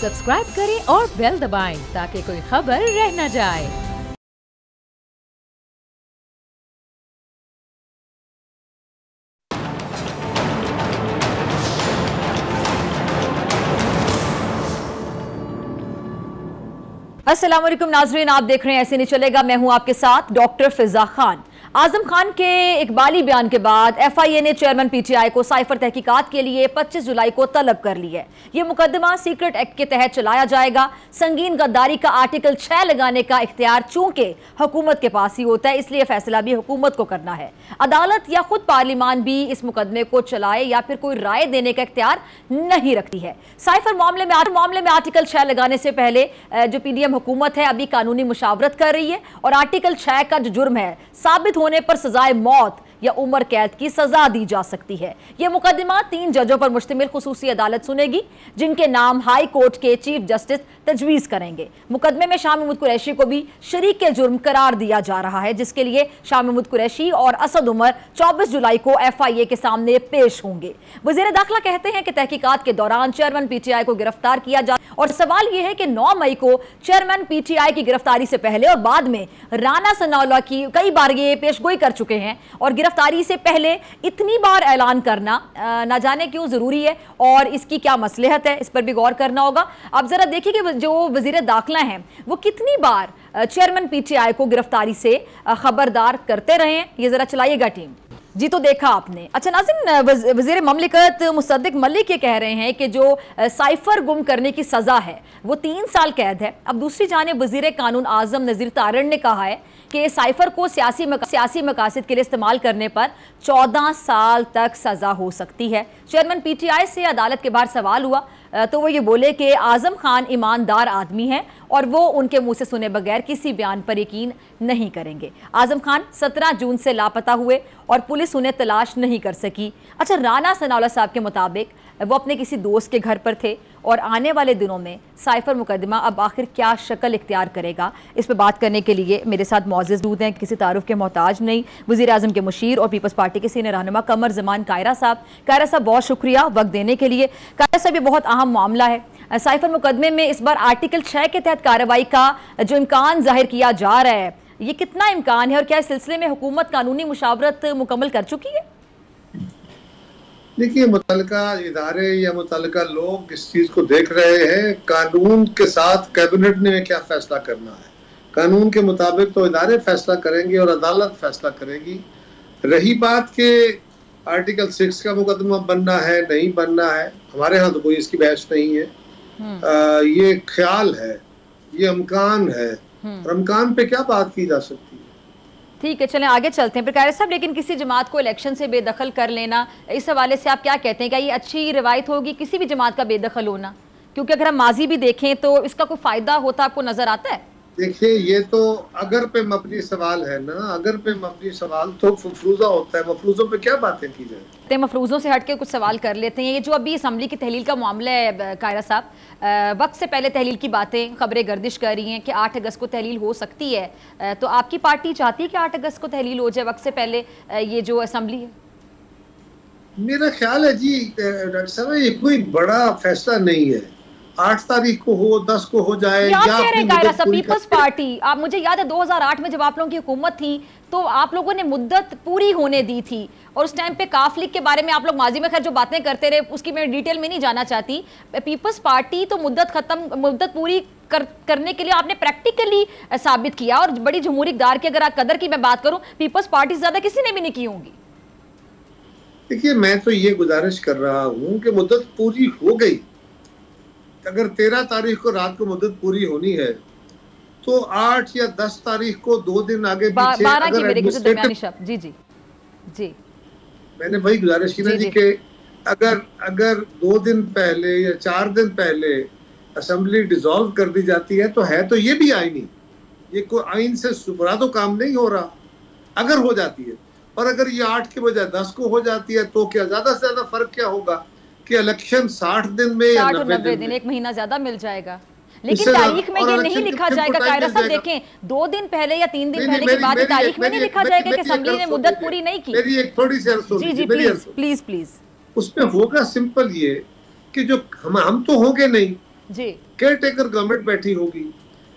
Subscribe करें और bell दबाएं ताकि कोई खबर रह न जाए। अस्सलाम वालेकुम नाजरीन, आप देख रहे हैं ऐसे नहीं चलेगा। मैं हूं आपके साथ डॉक्टर फिजा खान। आजम खान के इकबाली बयान के बाद FIA ने चेयरमैन PTI को साइफर तहकीकात के लिए 25 जुलाई को तलब कर ली है। ये मुकदमा सीक्रेट एक्ट के तहत चलाया जाएगा। संगीन गद्दारी का आर्टिकल 6 लगाने का इख्तियार चूंकि हुकूमत के पास ही होता है, इसलिए फैसला भी हुकूमत को करना है। अदालत या खुद पार्लियामान भी इस मुकदमे को चलाए या फिर कोई राय देने का इख्तियार नहीं रखती है। साइफर मामले में आर्टिकल 6 लगाने से पहले जो PDM हुकूमत है अभी कानूनी मुशावरत कर रही है और आर्टिकल 6 का जो जुर्म है साबित होने पर सजाए मौत या उम्र कैद की सजा दी जा सकती है। यह मुकदमा 3 जजों पर मुश्तमिल खुसूसी अदालत सुनेगी, जिनके नाम हाई कोर्ट के चीफ जस्टिस तजवीज़ करेंगे। मुकदमे में शाह महमूद कुरैशी को भी शरीक के जुर्म करार दिया जा रहा है, जिसके लिए शाह महमूद कुरैशी और असद उमर 24 जुलाई को FIA के सामने पेश होंगे। वज़ीर दाखिला कहते हैं कि तहकीकात के दौरान चेयरमैन PTI को गिरफ्तार किया जा, और सवाल यह है कि 9 मई को चेयरमैन PTI की गिरफ्तारी से पहले और बाद में राना सनाउल्लाह की कई बार ये पेशगोई कर चुके हैं, और गिरफ्तारी से पहले इतनी बार ऐलान करना ना जाने क्यों जरूरी है और इसकी क्या मसलहत है, इस पर भी गौर करना होगा। आप जरा देखिए कि जो वजीर दाखिला हैं वो कितनी बार चेयरमैन PTI को गिरफ्तारी से खबरदार करते रहे हैं। ये जरा चलाइएगा टीम जी। तो देखा आपने। अच्छा नाज़रीन, वज़ीर ममलिकत मुसद्दिक मलिक ये कह रहे हैं कि जो साइफर गुम करने की सज़ा है वो 3 साल कैद है। अब दूसरी जानिब वज़ीर कानून आज़म नज़ीर तारण ने कहा है कि साइफर को सियासी मकासद के लिए इस्तेमाल करने पर 14 साल तक सज़ा हो सकती है। चेयरमैन PTI से अदालत के बाहर सवाल हुआ तो वो ये बोले कि आज़म खान ईमानदार आदमी है और वो उनके मुंह से सुने बगैर किसी बयान पर यकीन नहीं करेंगे। आज़म खान 17 जून से लापता हुए और पुलिस उन्हें तलाश नहीं कर सकी। अच्छा, राना सनाउल्लाह साहब के मुताबिक वो अपने किसी दोस्त के घर पर थे और आने वाले दिनों में साइफर मुकदमा अब आखिर क्या शक्ल इख्तियार करेगा, इस पर बात करने के लिए मेरे साथ मौजूद हैं, किसी तारुफ के मोहताज नहीं, वज़ीर आज़म के मुशीर और पीपल्स पार्टी के सीनियर रहनुमा कमर ज़मान कायरा साहब। कायरा साहब बहुत शुक्रिया वक्त देने के लिए। कायरा साहब, ये बहुत अहम मामला है। साइफर मुकदमे में इस बार आर्टिकल 6 के तहत कार्रवाई का जो इम्कान जाहिर किया जा रहा है, ये कितना इम्कान है और क्या इस सिलसिले में हुकूमत कानूनी मुशावरत मुकम्मल कर चुकी है? देखिए, मुतल्लिका इदारे या मुतल्लिका लोग इस चीज को देख रहे हैं कानून के साथ कैबिनेट ने क्या फैसला करना है। कानून के मुताबिक तो इदारे फैसला करेंगे और अदालत फैसला करेगी। रही बात के आर्टिकल 6 का मुकदमा बनना है नहीं बनना है, हमारे यहाँ तो कोई इसकी बहस नहीं है। ये ख्याल है, ये इम्कान है, और इम्कान पे क्या बात की जा सकती है। ठीक है, चलें आगे चलते हैं। प्रकाश साहब, लेकिन किसी जमात को इलेक्शन से बेदखल कर लेना, इस हवाले से आप क्या कहते हैं? क्या ये अच्छी रिवायत होगी किसी भी जमात का बेदखल होना? क्योंकि अगर हम माजी भी देखें तो इसका कोई फायदा होता आपको नजर आता है? देखिए, ये तो अगर पे मबनी सवाल है ना, अगर पे मबनी सवाल तो मफरूजा होता है। मफरूजों पे क्या बातें की जाए? मफरूजों से हट के कुछ सवाल कर लेते हैं। ये जो अभी असम्बली की तहलील का मामला है कायरा साहब, वक्त से पहले तहलील की बातें खबरें गर्दिश कर रही हैं कि 8 अगस्त को तहलील हो सकती है, तो आपकी पार्टी चाहती है कि 8 अगस्त को तहलील हो जाए वक्त से पहले ये जो असम्बली है? मेरा ख्याल है जी डॉक्टर साहब, ये कोई बड़ा फैसला नहीं है। 8 तारीख को हो, 10 को हो जाए, या पीपल्स पार्टी, आप मुझे याद है 2008 में जब आप लोगों की हुकूमत थी तो आप लोगों ने मुद्दत पूरी होने दी थी, और उस टाइम पे काफ लीग के बारे में आप लोग माजी में खैर जो बातें करते रहे उसकी मैं डिटेल में नहीं जाना चाहती। पीपल्स पार्टी तो मुद्दत पूरी करने के लिए आपने प्रैक्टिकली साबित किया, और बड़ी जमहूरी इक़्तिदार की अगर कदर की मैं बात करूं, पीपल्स पार्टी से ज्यादा किसी ने भी नहीं की होंगी। देखिए, मैं तो ये गुजारिश कर रहा हूँ कि मुद्दत पूरी हो गई। अगर 13 तारीख को रात को मुद्दत पूरी होनी है तो 8 या 10 तारीख को 2 दिन आगे पीछे, 12 की मेरे कुछ दरमियानी शब्द। जी जी जी, मैंने वही गुजारिश की ना जी कि अगर 2 दिन पहले या 4 दिन पहले असेंबली डिसॉल्व कर दी जाती है तो ये भी आईनी, ये कोई आइन से सुपरा तो काम नहीं हो रहा। अगर हो जाती है, और अगर ये 8 के बजाय 10 को हो जाती है तो क्या ज्यादा से ज्यादा फर्क क्या होगा कि इलेक्शन 60 दिन में या 90 दिन, 1 महीना ज्यादा मिल जाएगा। लेकिन तारीख में ये नहीं लिखा जाएगा कायरा साहब, देखें 2 दिन पहले या 3 दिन पहले की बात है, तारीख में नहीं लिखा जाएगा कि असेंबली ने मुद्दत पूरी नहीं की। मेरी एक थोड़ी सी अर्ज सुनिए। जी प्लीज। उसमें होगा सिंपल ये कि जो हम तो होंगे नहीं, जी, केयर टेकर गवर्नमेंट बैठी होगी।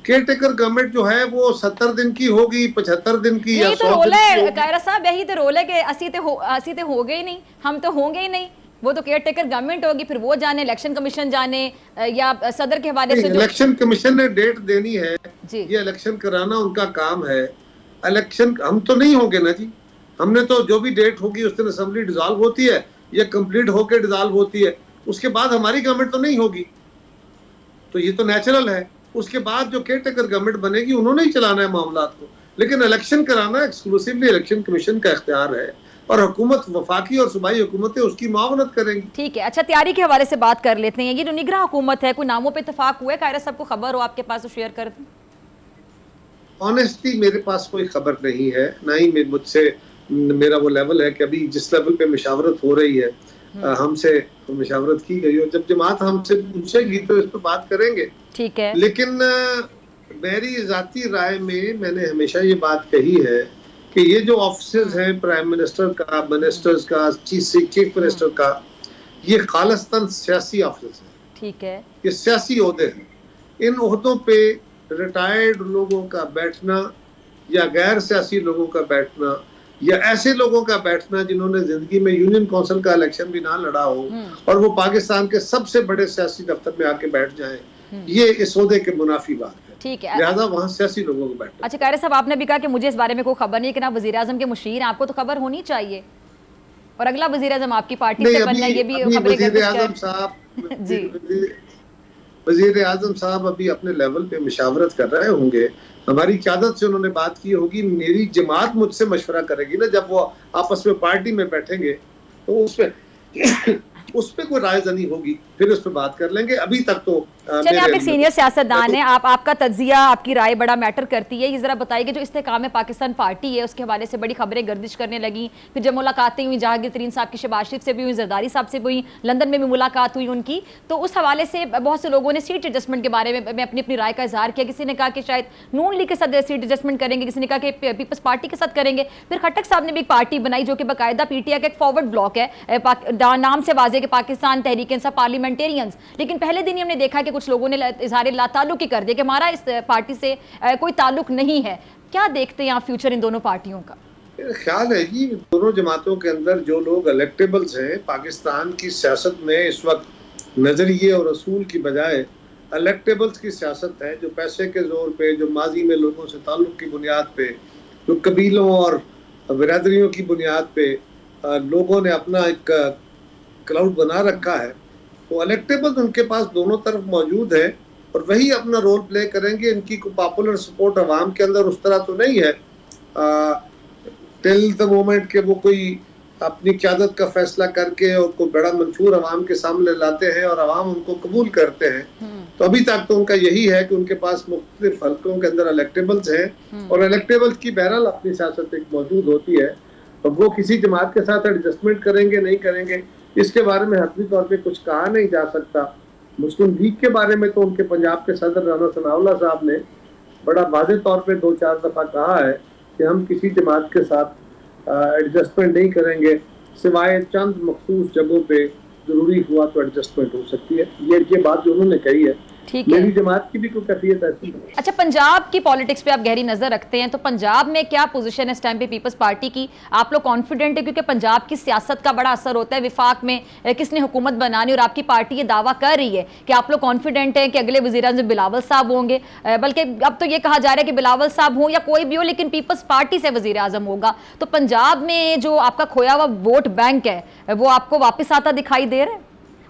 केयर टेकर गवर्नमेंट जो है वो 70 दिन की होगी, 75 दिन की या 100 दिन की होगी। कायरा साहब यही तो रोल है कि असी ते हो गए ही नहीं, हम तो होंगे ही नहीं। वो तो केयर टेकर गवर्नमेंट होगी, फिर वो जाने, इलेक्शन कमीशन जाने या सदर के हवाले से इलेक्शन कमीशन ने डेट देनी है जी, ये इलेक्शन कराना उनका काम है। इलेक्शन हम तो नहीं होंगे ना जी, हमने तो जो भी डेट होगी उस दिन असेंबली डिसॉल्व होती है या कंप्लीट होकर डिसॉल्व होती है, उसके बाद हमारी गवर्नमेंट तो नहीं होगी, तो ये तो नेचुरल है। उसके बाद जो केयर टेकर गवर्नमेंट बनेगी उन्होंने ही चलाना है मामलात को, लेकिन इलेक्शन कराना एक्सक्लूसिवली इलेक्शन कमीशन का इख्तियार है और हुकूमत वफाकी और सूबाई हुकूमतें उसकी मुआवनत करेंगी। ठीक है। अच्छा, तैयारी के हवाले से बात कर लेते हैं। ये जो निगरान हुकूमत है, कोई नामों पे इत्तेफाक हुआ है? कायरा साहब को खबर हो आपके पास तो शेयर कर दें। ऑनेस्टली मेरे पास कोई खबर नहीं है, ना ही मुझसे मेरा वो लेवल है कि अभी जिस लेवल पे मशावरत हो रही है हमसे मशावरत की गई हो, जब जमात हमसे पूछेगी तो इस पर बात करेंगे। ठीक है, लेकिन मेरी जाती राय में मैंने हमेशा ये बात कही है कि ये जो ऑफिसेज हैं प्राइम मिनिस्टर का, मिनिस्टर्स का, चीफ मिनिस्टर का, ये खालिस्तान सियासी ऑफिस है। ठीक है, ये सियासी ओहदे हैं। इन ओहदों पे रिटायर्ड लोगों का बैठना या गैर सियासी लोगों का बैठना या ऐसे लोगों का बैठना जिन्होंने जिंदगी में यूनियन काउंसिल का इलेक्शन भी ना लड़ा हो और वो पाकिस्तान के सबसे बड़े सियासी दफ्तर में आके बैठ जाएं, ये इस ओहदे के मुनाफी बात है। ठीक है, लिहाजा वहाँ सियासी लोगों को बैठना। अच्छा, कायरा साहब आपने भी कहा कि मुझे इस बारे में कोई खबर नहीं, कि ना वजीर आजम के मुशीर, आपको तो खबर होनी चाहिए और अगला वजीर आजम आपकी पार्टी से बनना, ये भी खबरें वजीर आजम साहब अभी अपने लेवल पे मशावरत कर रहे होंगे, हमारी क़यादत से उन्होंने बात की होगी, मेरी जमात मुझसे मशवरा करेगी ना, जब वो आपस में पार्टी में बैठेंगे तो उस पे कोई रायज़नी होगी, फिर उस पे बात कर लेंगे। अभी तक तो चलिए, आप एक सीनियर सियासतदान हैं, आपका तज्जिया, आपकी राय बड़ा मैटर करती है। ये जरा बताइए कि जो इस्तेकाम पाकिस्तान पार्टी है उसके हवाले से बड़ी खबरें गर्दिश करने लगी, फिर जब मुलाकातें हुई जहांगीर तरीन साहब की, शहबाज शरीफ से भी हुई, जरदारी साहब से भी हुई, लंदन में भी मुलाकात हुई उनकी, तो उस हवाले से बहुत से लोगों ने सीट एडजस्टमेंट के बारे में अपनी अपनी राय का इजहार किया। किसी ने कहा कि शायद नून लीग के साथ सीट एडजस्टमेंट करेंगे, किसी ने कहा कि पीपल्स पार्टी के साथ करेंगे। फिर खट्टक साहब ने भी एक पार्टी बनाई जो कि बाकायदा पीटीआई का एक फॉरवर्ड ब्लॉक है, नाम से वाज़ेह कि पाकिस्तान तहरीक इंसाफ पार्लियामेंटेरियंस, लेकिन पहले दिन ही हमने देखा कि कुछ लोगों ने इजहार लाताल्लुक ही कर दिया कि हमारा इस पार्टी से कोई ताल्लुक नहीं है। क्या देखते हैं आप फ्यूचर इन दोनों पार्टियों का? ख्याल है कि दोनों जमातों के अंदर जो लोग इलेक्टेबल्स हैं, पाकिस्तान की सियासत में इस वक्त नजरिए और असूल की बजाय इलेक्टेबल्स की सियासत है, जो पैसे के जोर पे, जो माजी में लोगों से ताल्लुक की बुनियाद पे, जो कबीलों और बिरादरियों की बुनियाद पे लोगों ने अपना एक क्लाउड बना रखा है, तो इलेक्टेबल्स उनके पास दोनों तरफ मौजूद है और वही अपना रोल प्ले करेंगे। इनकी पॉपुलर सपोर्ट अवाम के अंदर उस तरह तो नहीं है टिल द मोमेंट के वो कोई अपनी क़यादत का फैसला करके और कोई बड़ा मंशूर अवाम के सामने लाते हैं और अवाम उनको कबूल करते हैं। तो अभी तक तो उनका यही है कि उनके पास मुख्तलिफ हल्कों के अंदर इलेक्टेबल्स हैं और इलेक्टेबल्स की बहरहाल अपनी सियासत एक मौजूद होती है और वो किसी जमात के साथ एडजस्टमेंट करेंगे नहीं करेंगे इसके बारे में हतमी तौर पे कुछ कहा नहीं जा सकता। मुस्लिम लीग के बारे में तो उनके पंजाब के सदर राना सनाउल्लाह साहब ने बड़ा वाज़ेह तौर पे 2-4 दफ़ा कहा है कि हम किसी जमात के साथ एडजस्टमेंट नहीं करेंगे, सिवाय चंद मखसूस जगहों पे ज़रूरी हुआ तो एडजस्टमेंट हो सकती है। ये बात जो उन्होंने कही है, ठीक है, मेरी जमात की भी कोई कैफियत ऐसी है। अच्छा, पंजाब की पॉलिटिक्स पे आप गहरी नजर रखते हैं, तो पंजाब में क्या पोजीशन है इस टाइम पे पीपल्स पार्टी की? आप लोग कॉन्फिडेंट है? क्योंकि पंजाब की सियासत का बड़ा असर होता है, विफाक में किसने हुकूमत बनानी, और आपकी पार्टी ये दावा कर रही है कि आप लोग कॉन्फिडेंट है कि अगले वज़ीर-ए-आज़म बिलावल साहब होंगे, बल्कि अब तो ये कहा जा रहा है कि बिलावल साहब हो या कोई भी हो, लेकिन पीपल्स पार्टी से वज़ीर-ए-आज़म होगा। तो पंजाब में जो आपका खोया हुआ वोट बैंक है वो आपको वापस आता दिखाई दे रहा है?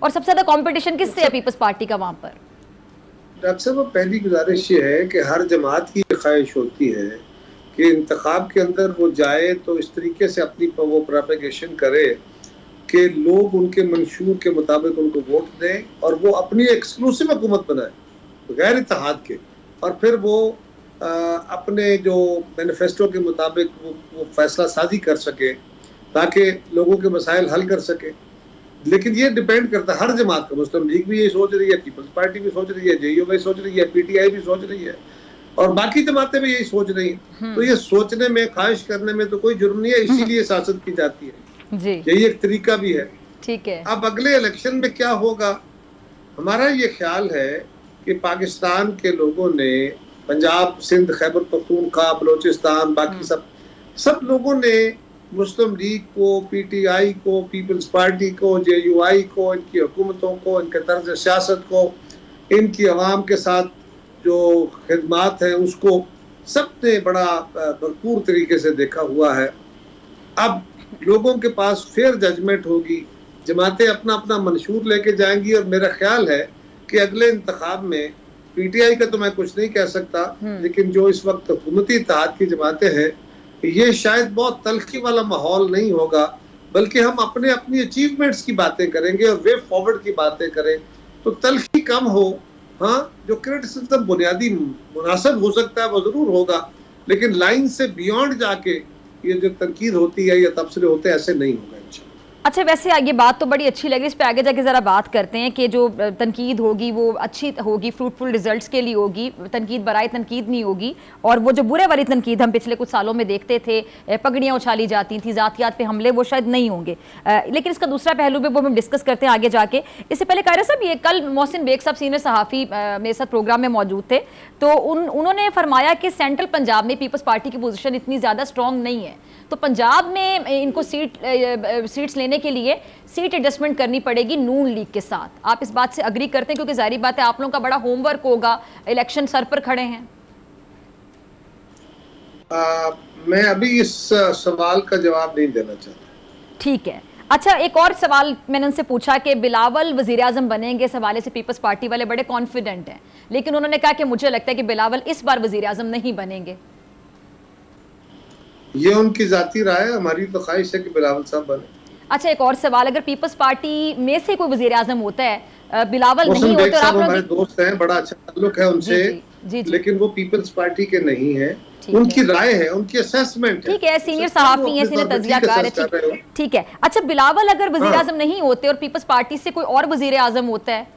और सबसे ज्यादा कॉम्पिटिशन किससे है पीपल्स पार्टी का वहां पर? डॉक्टर साहब, पहली गुजारिश ये है कि हर जमात की ख्वाहिश होती है कि इंतखाब के अंदर वो जाए तो इस तरीके से अपनी वो प्रोपेगेशन करे कि लोग उनके मंशूर के मुताबिक उनको वोट दें और वो अपनी एक्सक्लूसिव हुकूमत बनाए गैर इत्तेहाद के, और फिर वो अपने जो मैनिफेस्टो के मुताबिक वो फैसला साजी कर सके ताकि लोगों के मसाइल हल कर सके। लेकिन ये डिपेंड करता है हर जमात का, मुस्लिम लीग भी ये सोच रही है, पीपल्स पार्टी भी सोच रही है, जेयू भी सोच रही है, पीटीआई भी सोच रही है और बाकी जमातें भी यही सोच रही हैं। तो ये सोचने में, ख्वाहिश करने में तो कोई जुर्म नहीं है, इसीलिए सियासत की जाती है जी। यही एक तरीका भी है। ठीक है, अब अगले इलेक्शन में क्या होगा हमारा ये ख्याल है कि पाकिस्तान के लोगों ने पंजाब, सिंध, खैबर पख्तूनख्वा, बलोचिस्तान, बाकी सब लोगों ने मुस्लिम लीग को, पीटीआई को, पीपल्स पार्टी को, जेयूआई को, इनकी हुकूमतों को, इनके तर्ज सियासत को, इनकी आवाम के साथ जो खिदमात हैं उसको सबने बड़ा भरपूर तरीके से देखा हुआ है। अब लोगों के पास फेयर जजमेंट होगी, जमातें अपना अपना मंशूर लेके जाएंगी, और मेरा ख्याल है कि अगले इंतखाब में पीटीआई का तो मैं कुछ नहीं कह सकता, लेकिन जो इस वक्त हुकूमती इत्तेहाद की जमातें हैं, ये शायद बहुत तलखी वाला माहौल नहीं होगा, बल्कि हम अपने अपनी अचीवमेंट्स की बातें करेंगे और वे फॉरवर्ड की बातें करें, तो तलखी कम हो। हाँ, जो क्रिटिसिज्म बुनियादी मुनासिब हो सकता है वो जरूर होगा, लेकिन लाइन से बियॉन्ड जाके ये जो तनकीद होती है या तबसरे होते हैं, ऐसे नहीं होगा। अच्छा, वैसे ये बात तो बड़ी अच्छी लगी, इस पे आगे जाके ज़रा बात करते हैं कि जो तनकीद होगी वो अच्छी होगी, फ्रूटफुल रिजल्ट्स के लिए होगी, तनकीद बराए तनकीद नहीं होगी। और वो जो बुरे वाली तनकीद हम पिछले कुछ सालों में देखते थे, पगड़ियाँ उछाली जाती थी, ज़ातियात पे हमले, वो शायद नहीं होंगे। लेकिन इसका दूसरा पहलू भी वो हम डिस्कस करते हैं आगे जाके। इससे पहले कायरा साहब, ये कल मोहसिन बेग साहब सीनियर सहाफ़ी मेरे साथ प्रोग्राम में मौजूद थे, तो उन्होंने फरमाया कि सेंट्रल पंजाब में पीपल्स पार्टी की पोजीशन इतनी ज़्यादा स्ट्रॉन्ग नहीं है, तो पंजाब में इनको सीट्स लेने के लिए सीट एडजस्टमेंट करनी पड़ेगी नून लीग के साथ। आप इस बात से अग्री करते हैं? क्योंकि जाहिर बात है आप लोगों का बड़ा होमवर्क होगा, इलेक्शन सर पर खड़े हैं। मैं अभी इस सवाल का जवाब नहीं देना चाहता। ठीक है। अच्छा, एक और सवाल मैंने उनसे पूछा कि बिलावल वजीर आजम बनेंगे, इस हवाले से पीपल्स पार्टी वाले बड़े कॉन्फिडेंट हैं, लेकिन उन्होंने कहा कि मुझे लगता है कि बिलावल इस बार वजीर आजम नहीं बनेंगे। ये उनकी जाती राय है, हमारी तो ख्वाहिश है कि बिलावल साहब बने। अच्छा, एक और सवाल, अगर पीपल्स पार्टी में से कोई वजीर आजम होता है, बिलावल नहीं होते, और आप हमारे दोस्त हैं, बड़ा अच्छा ताल्लुक है उनसे, लेकिन वो पीपल्स पार्टी के नहीं है, उनकी राय है, उनकी असेसमेंट है। ठीक है, सीनियर सहाफी हैं, सीनियर तज्जियाकार है, ठीक है। अच्छा, बिलावल अगर वजीर आजम नहीं होते और पीपल्स पार्टी से कोई और वजीर आजम होता है,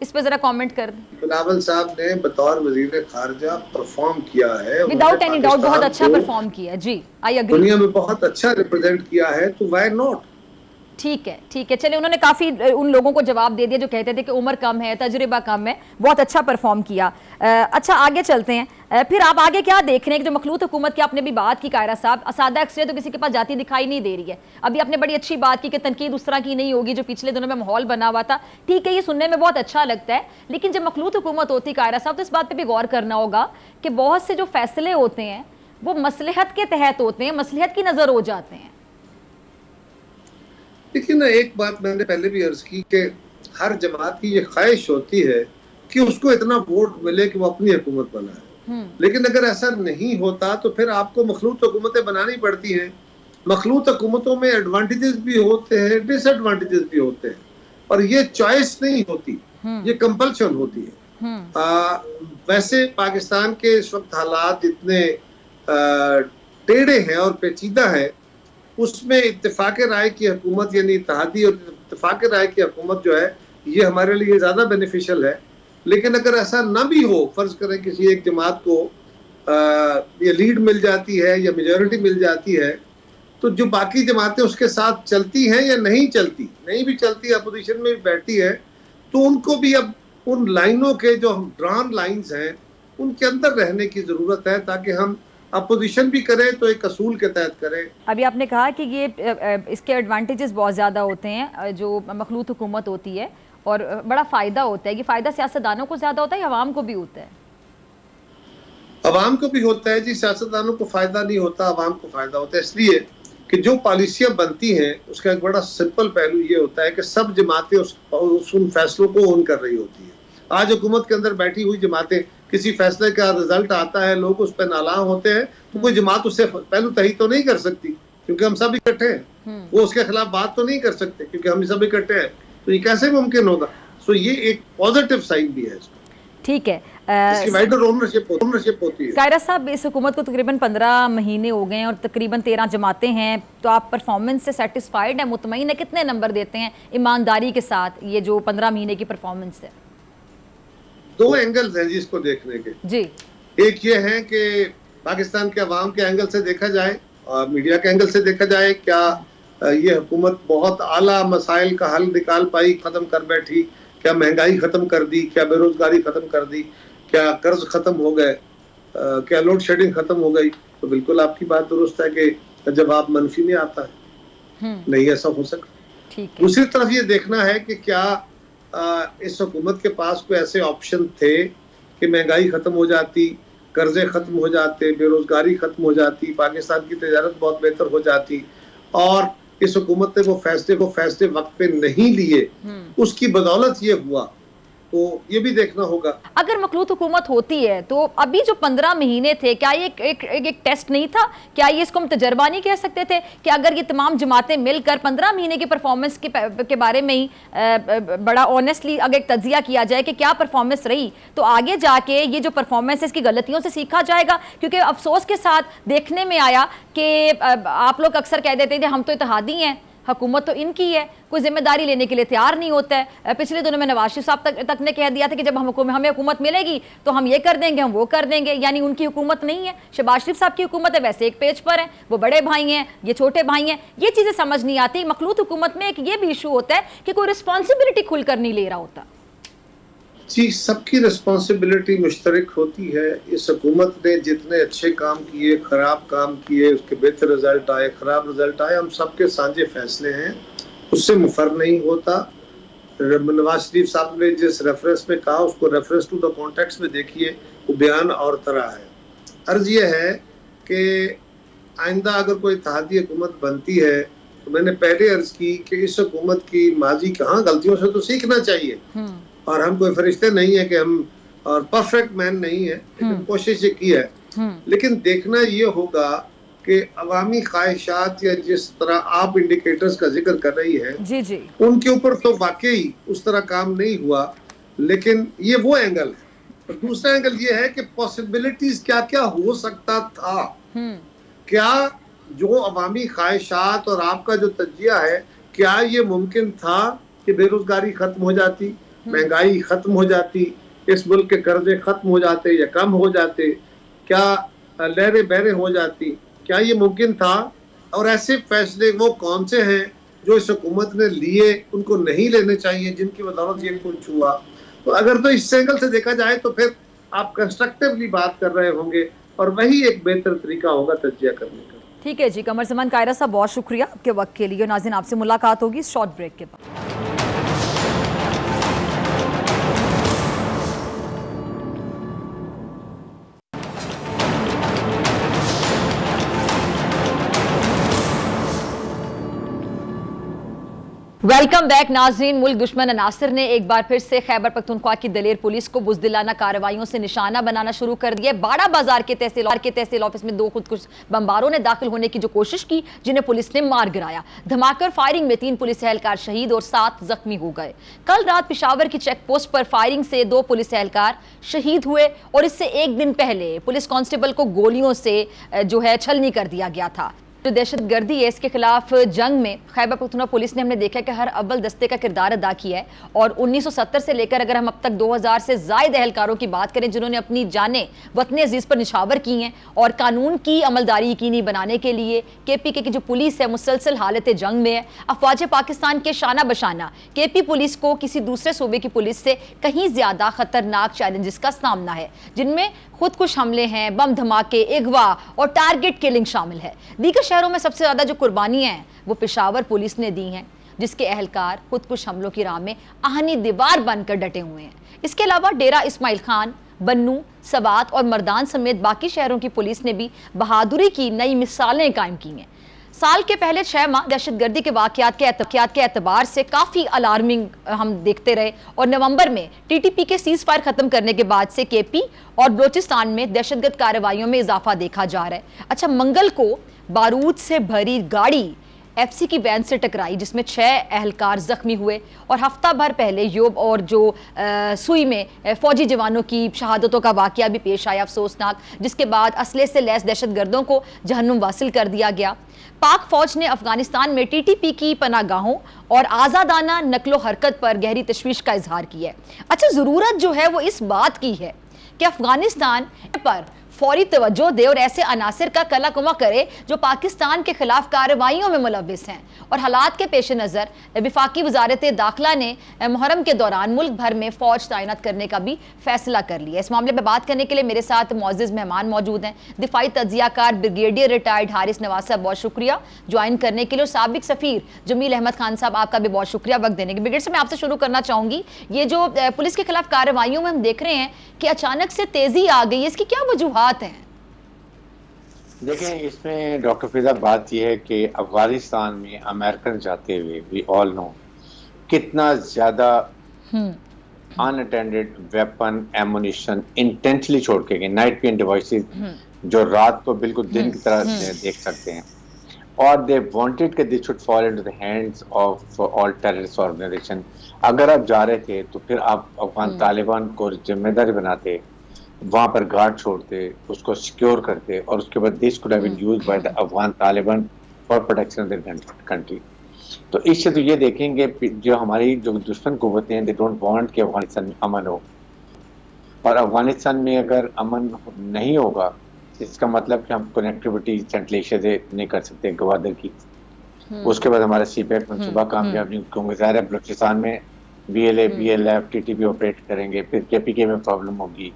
इस पे जरा कमेंट कर दें। बिलावल साहब ने बतौर वजीर खारजा परफॉर्म किया है, विदाउट एनी डाउट बहुत अच्छा परफॉर्म किया। जी, आई एग्री, दुनिया में बहुत अच्छा रिप्रेजेंट किया है, तो व्हाई नॉट। ठीक है, ठीक है। चलिए, उन्होंने काफ़ी उन लोगों को जवाब दे दिया जो कहते थे कि उम्र कम है, तजुर्बा कम है, बहुत अच्छा परफॉर्म किया। अच्छा, आगे चलते हैं। फिर आप आगे क्या देख रहे हैं कि जो मखलूत हुकूमत की आपने भी बात की कायरा साहब, सादा अक्सरियत तो किसी के पास जाती दिखाई नहीं दे रही है। अभी आपने बड़ी अच्छी बात की कि तनकीद उस तरह की नहीं होगी जो पिछले दिनों में माहौल बना हुआ था। ठीक है, ये सुनने में बहुत अच्छा लगता है, लेकिन जब मखलूत हुकूमत होती कायरा साहब, तो इस बात पर भी गौर करना होगा कि बहुत से जो फैसले होते हैं वो मसलहत के तहत होते हैं, मसलहत की नज़र हो जाते हैं। लेकिन एक बात मैंने पहले भी अर्ज की कि हर जमात की ये ख्वाहिश होती है कि उसको इतना वोट मिले कि वो अपनी हुकूमत बनाए, लेकिन अगर ऐसा नहीं होता तो फिर आपको मखलूत हुकूमतें बनानी पड़ती हैं। मखलूत हुकूमतों में एडवांटेजेस भी होते हैं, डिसएडवांटेजेस भी होते हैं, और ये चॉइस नहीं होती, ये कंपल्शन होती है। वैसे पाकिस्तान के इस वक्त हालात जितने टेढ़े हैं और पेचीदा है, उसमें इत्तेफाक राय की हुकूमत यानी इत्तेहादी और इत्तेफाक राय की हुकूमत जो है, ये हमारे लिए ज़्यादा बेनिफिशियल है। लेकिन अगर ऐसा ना भी हो, फर्ज करें किसी एक जमात को ये लीड मिल जाती है या मेजॉरिटी मिल जाती है, तो जो बाकी जमातें उसके साथ चलती हैं या नहीं चलती, नहीं भी चलती, अपोजिशन में भी बैठती है, तो उनको भी अब उन लाइनों के जो ड्रॉन लाइन्स हैं उनके अंदर रहने की ज़रूरत है, ताकि हम अपोजिशन भी करें तो एक असूल के तहत करें। अभी आपने कहा कि ये इसके एडवांटेजेस बहुत ज़्यादा होते हैं जो मखलूत हुकूमत होती है, और बड़ा फ़ायदा होता है। ये फ़ायदा सियासतदानों को ज़्यादा होता है या अवाम को भी होता है? अवाम को भी होता है जी, सियासतदानों को फ़ायदा नहीं होता, अवाम को फ़ायदा होता है। इसलिए कि जो पॉलिसियाँ बनती हैं उसका एक बड़ा सिंपल पहलू ये होता है कि सब जमातें उन फैसलों को ओन कर रही होती है। आज हुकूमत के अंदर बैठी हुई जमातें, किसी फैसले का रिजल्ट आता है, लोग उस पर नालां होते हैं, तो कोई जमात उससे पहलू तही तो नहीं कर सकती, क्योंकि हम सब इकट्ठे हैं। वो उसके खिलाफ बात तो नहीं कर सकते क्योंकि हम सब इकट्ठे हैं, तो ये कैसे मुमकिन होगा? सो ये एक पॉजिटिव साइन भी है इसका। ठीक है, इसकी वाइडर ओनरशिप होती है। कायरा साहब, इस हुकूमत को तकरीबन 15 महीने हो गए हैं और तकरीबन 13 जमातें हैं, तो आप परफॉर्मेंस से सेटिस्फाइड हैं, मुतमईन है? कितने नंबर देते हैं ईमानदारी के साथ ये जो 15 महीने की परफॉर्मेंस है? दो एंगल्स हैं जी इसको देखने के जी। एक ये है कि पाकिस्तान के अवाम के एंगल से देखा जाए और मीडिया के एंगल से देखा जाए, क्या ये हुकूमत बहुत आला मसाइल का हल निकाल पाई, खत्म कर बैठी, क्या महंगाई खत्म कर दी, क्या बेरोजगारी खत्म कर दी, क्या कर्ज खत्म हो गए, क्या लोड शेडिंग खत्म हो गई? तो बिल्कुल आपकी बात दुरुस्त है कि जवाब मंफी में आता है, नहीं ऐसा हो सकता। दूसरी तरफ ये देखना है कि क्या इस हुकूमत के पास कोई ऐसे ऑप्शन थे कि महंगाई खत्म हो जाती, कर्जे खत्म हो जाते, बेरोजगारी खत्म हो जाती, पाकिस्तान की तजारत बहुत बेहतर हो जाती, और इस हुकूमत ने वो फैसले वक्त पे नहीं लिए, उसकी बदौलत ये हुआ। तो ये भी देखना होगा। अगर मखलूत हुकूमत होती है तो अभी जो 15 महीने थे, क्या ये एक टेस्ट नहीं था? क्या ये इसको हम तजर्बा नहीं कह सकते थे कि अगर ये तमाम जमातें मिलकर 15 महीने की परफॉर्मेंस के बारे में ही बड़ा ऑनेस्टली अगर एक तजिया किया जाए कि क्या परफॉर्मेंस रही, तो आगे जाके ये जो परफॉर्मेंस है इसकी गलतियों से सीखा जाएगा। क्योंकि अफसोस के साथ देखने में आया कि आप लोग अक्सर कह देते हैं हम तो इत्तेहादी हैं, हुकूमत तो इनकी है, कोई जिम्मेदारी लेने के लिए तैयार नहीं होता है। पिछले दिनों में नवाज शरीफ साहब तक ने कह दिया था कि जब हमें हुकूमत मिलेगी तो हम ये कर देंगे, हम वो कर देंगे, यानी उनकी हुकूमत नहीं है, शहबाज शरीफ साहब की हुकूमत है। वैसे एक पेज पर है, वो बड़े भाई हैं, ये छोटे भाई हैं। ये चीज़ें समझ नहीं आती। मखलूत हुकूमत में एक ये भी इशू होता है कि कोई रिस्पॉन्सिबिलिटी खुलकर नहीं ले रहा होता। जी, सबकी रिस्पॉन्सिबिलिटी मुश्तरक होती है। इस हुकूमत ने जितने अच्छे काम किए, खराब काम किए, उसके बेहतर रिजल्ट आए, खराब रिजल्ट आए, हम सबके साझे फैसले हैं, उससे मुफर नहीं होता। नवाज शरीफ साहब ने जिस रेफरेंस में कहा उसको रेफरेंस टू द कॉन्टेक्स्ट में देखिए, वो बयान और तरह है। अर्ज ये है कि आइंदा अगर कोई इत्तेहादी हुकूमत बनती है तो मैंने पहले अर्ज की कि इस हुकूमत की माजी कहाँ गलतियों से तो सीखना चाहिए, और हम कोई फरिश्ते नहीं है कि हम और परफेक्ट मैन नहीं है, लेकिन कोशिश ये की है। लेकिन देखना ये होगा कि अवामी ख्वाहिशात या जिस तरह आप इंडिकेटर्स का जिक्र कर रही है जी जी, उनके ऊपर तो वाकई उस तरह काम नहीं हुआ, लेकिन ये वो एंगल है। और दूसरा एंगल ये है कि पॉसिबिलिटीज क्या क्या हो सकता था। क्या जो अवामी ख्वाहिशात और आपका जो तजिया है, क्या ये मुमकिन था कि बेरोजगारी खत्म हो जाती, महंगाई खत्म हो जाती, इस मुल्क के कर्जे खत्म हो जाते या कम हो जाते, क्या लहरें बहरें हो जाती? क्या ये मुमकिन था? और ऐसे फैसले वो कौन से हैं जो इस हुकूमत ने लिए, उनको नहीं लेने चाहिए, जिनकी बदौलत ये कुछ हुआ? तो अगर तो इस एंगल से देखा जाए तो फिर आप कंस्ट्रक्टिवली बात कर रहे होंगे, और वही एक बेहतर तरीका होगा तजिया करने का। ठीक है जी, कमर ज़मान कायरा साहब, बहुत शुक्रिया आपके वक्त के लिए। नाज़रीन, आपसे मुलाकात होगी शॉर्ट ब्रेक के बाद। वेलकम बैक नाजरीन। मुल्क दुश्मन अनासर ने एक बार फिर से खैबर पख्तूनख्वा की दलेर पुलिस को बुज़दिलाना कार्रवाइयों से निशाना बनाना शुरू कर दिया। बाड़ा बाजार के तहसील ऑफिस में 2 खुदकुश बमबारों ने दाखिल होने की जो कोशिश की, जिन्हें पुलिस ने मार गिराया। धमाका और फायरिंग में 3 पुलिस एहलकार शहीद और 7 जख्मी हो गए। कल रात पेशावर की चेक पोस्ट पर फायरिंग से 2 पुलिस एहलकार शहीद हुए, और इससे एक दिन पहले पुलिस कांस्टेबल को गोलियों से जो है छलनी कर दिया गया था। जो दहशतगर्दी है इसके खिलाफ जंग में खैबर पख्तूनख्वा पुलिस ने हमने देखा कि हर अव्वल दस्ते का किरदार अदा किया है। और 1970 से लेकर अगर हम अब तक 2000 से ज़ायद एहलकारों की बात करें जिन्होंने अपनी जानें वतन अजीज़ पर निछावर की हैं, और कानून की अमलदारी यकीनी बनाने के लिए KPK की जो पुलिस है मुसलसल हालत जंग में है। अफवाज पाकिस्तान के शाना बशाना KP पुलिस को किसी दूसरे सूबे की पुलिस से कहीं ज़्यादा खतरनाक चैलेंजेस का सामना है, जिनमें खुदकुश हमले हैं, बम धमाके, अगवा और टारगेट किलिंग शामिल है। दीगर शहरों में सबसे ज़्यादा जो कुर्बानियाँ हैं वो पेशावर पुलिस ने दी हैं, जिसके एहलकार खुदकुश हमलों की राह में आहनी दीवार बनकर डटे हुए हैं। इसके अलावा डेरा इस्माइल खान, बन्नू, सवात और मर्दान समेत बाकी शहरों की पुलिस ने भी बहादुरी की नई मिसालें कायम की हैं। साल के पहले 6 माह दहशतगर्दी के वाक़यात के एतबार से काफ़ी अलार्मिंग हम देखते रहे, और नवंबर में TTP के सीज़ फायर ख़त्म करने के बाद से KP और बलोचिस्तान में दहशतगर्द कार्रवाइयों में इजाफा देखा जा रहा है। अच्छा, मंगल को बारूद से भरी गाड़ी FC की वैन से टकराई, जिसमें 6 एहलकार जख्मी हुए, और हफ्ता भर पहले योब और जो सुई में फौजी जवानों की शहादतों का वाक़या भी पेश आया, अफसोसनाक, जिसके बाद असले से लैस दहशतगर्दों को जहन्नुम वासिल कर दिया गया। पाक फौज ने अफगानिस्तान में TTP की पनागाहों और आज़ादाना नकलो हरकत पर गहरी तशवीश का इजहार किया है। अच्छा, ज़रूरत जो है वो इस बात की है कि अफगानिस्तान पर फौरी तवज्जो दे और ऐसे अनासिर का कलाकुमा करे जो पाकिस्तान के खिलाफ कार्रवाइयों में मुलविस हैं। और हालात के पेश नज़र वफाकी वजारत दाखिला ने मुहर्रम के दौरान मुल्क भर में फौज तैनात करने का भी फैसला कर लिया। इस मामले में बात करने के लिए मेरे साथ मुअज़्ज़िज़ मेहमान मौजूद हैं। दिफाई तज्ज़ियाकार ब्रिगेडियर रिटायर्ड हारिस नवाज साहब, बहुत शुक्रिया ज्वाइन करने के लिए। और साबिक सफ़ीर जमील अहमद खान साहब, आपका भी बहुत शुक्रिया वक्त देने के। ब्रिगेडियर साहब, मैं आपसे शुरू करना चाहूँगी, ये जो पुलिस के खिलाफ कार्रवाइयों में हम देख रहे हैं कि अचानक से तेज़ी आ गई, इसकी क्या वजूहात हैं? देखें, इसमें डॉक्टर फिजा बात यह है कि अफगानिस्तान में अमेरिकन जाते हुए वी ऑल नो कितना ज्यादा अनअटेंडेड वेपन एमुनिशन इंटेंशनली छोड़ के गए, नाइट विजन डिवाइसेस जो रात को बिल्कुल दिन की तरह देख सकते हैं, और दे वांटेड कि they should fall into the hands of all terrorist organisation. अगर आप जा रहे थे तो फिर आप अफगान तालिबान को जिम्मेदारी बनाते, वहां पर गार्ड छोड़ते, उसको सिक्योर करते, और उसके बाद this could have been used by the Afghan Taliban for protection of their country. तो इससे तो ये देखेंगे जो हमारी जो दुश्मन कुव्वतें हैं, दे डोंट वांट कि अफगानिस्तान में अमन हो, और अफगानिस्तान में अगर अमन नहीं होगा इसका मतलब कि हम कनेक्टिविटी सेंट्रल एशिया से नहीं कर सकते गवादर की। उसके बाद हमारा सीपैक मनसूबा कामयाब नहीं होंगे, ज़ाहिर है बलूचिस्तान में BLA BLF TTP ऑपरेट करेंगे, फिर KPK में प्रॉब्लम होगी,